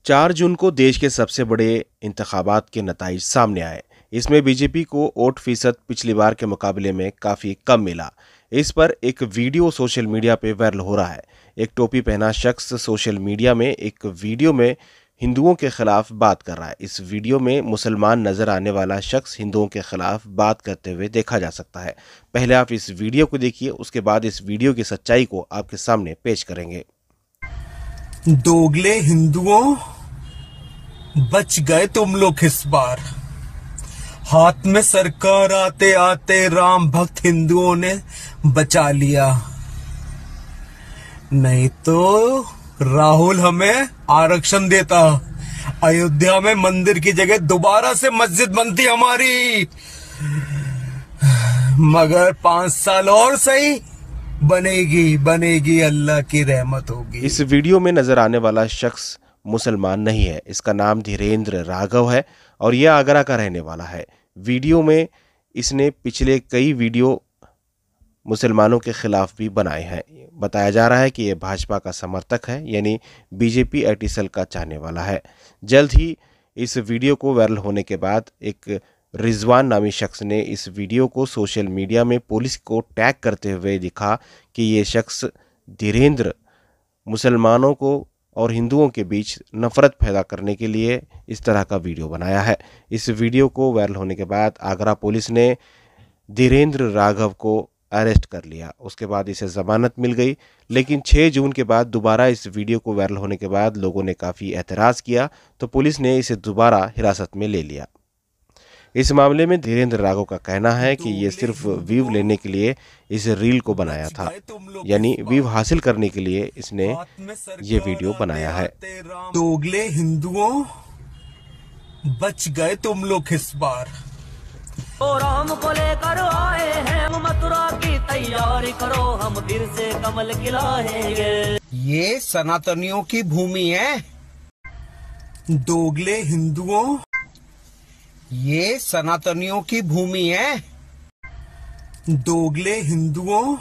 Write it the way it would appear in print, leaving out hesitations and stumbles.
4 जून को देश के सबसे बड़े इंतखाबात के नताइज सामने आए। इसमें बीजेपी को वोट फीसद पिछली बार के मुकाबले में काफ़ी कम मिला। इस पर एक वीडियो सोशल मीडिया पे वायरल हो रहा है। एक टोपी पहना शख्स सोशल मीडिया में एक वीडियो में हिंदुओं के खिलाफ बात कर रहा है। इस वीडियो में मुसलमान नजर आने वाला शख्स हिंदुओं के खिलाफ बात करते हुए देखा जा सकता है। पहले आप इस वीडियो को देखिए, उसके बाद इस वीडियो की सच्चाई को आपके सामने पेश करेंगे। दोगले हिंदुओं, बच गए तुम लोग इस बार। हाथ में सरकार आते आते राम भक्त हिंदुओं ने बचा लिया, नहीं तो राहुल हमें आरक्षण देता। अयोध्या में मंदिर की जगह दोबारा से मस्जिद बनती हमारी। मगर 5 साल और सही, बनेगी, अल्लाह की रहमत होगी। इस वीडियो में नजर आने वाला शख्स मुसलमान नहीं है। इसका नाम धीरेंद्र राघव है और यह आगरा का रहने वाला है। वीडियो में इसने पिछले कई वीडियो मुसलमानों के खिलाफ भी बनाए हैं। बताया जा रहा है कि यह भाजपा का समर्थक है, यानी बीजेपी एटीसल का चाहने वाला है। जल्द ही इस वीडियो को वायरल होने के बाद एक रिजवान नामी शख्स ने इस वीडियो को सोशल मीडिया में पुलिस को टैग करते हुए दिखा कि ये शख्स धीरेंद्र मुसलमानों को और हिंदुओं के बीच नफरत पैदा करने के लिए इस तरह का वीडियो बनाया है। इस वीडियो को वायरल होने के बाद आगरा पुलिस ने धीरेंद्र राघव को अरेस्ट कर लिया। उसके बाद इसे जमानत मिल गई, लेकिन 6 जून के बाद दोबारा इस वीडियो को वायरल होने के बाद लोगों ने काफ़ी एतराज़ किया, तो पुलिस ने इसे दोबारा हिरासत में ले लिया। इस मामले में धीरेंद्र राघव का कहना है कि ये सिर्फ व्यू लेने के लिए इस रील को बनाया था, यानी व्यू हासिल करने के लिए इसने ये वीडियो बनाया है। दोगले हिंदुओं, बच गए तुम लोग इस बार। तो राम को लेकर आए हैं, मथुरा की तैयारी करो, हम फिर से कमल खिलाएंगे। ये सनातनियों की भूमि है। दोगले हिंदुओं, ये सनातनियों की भूमि है। दोगले हिंदुओं,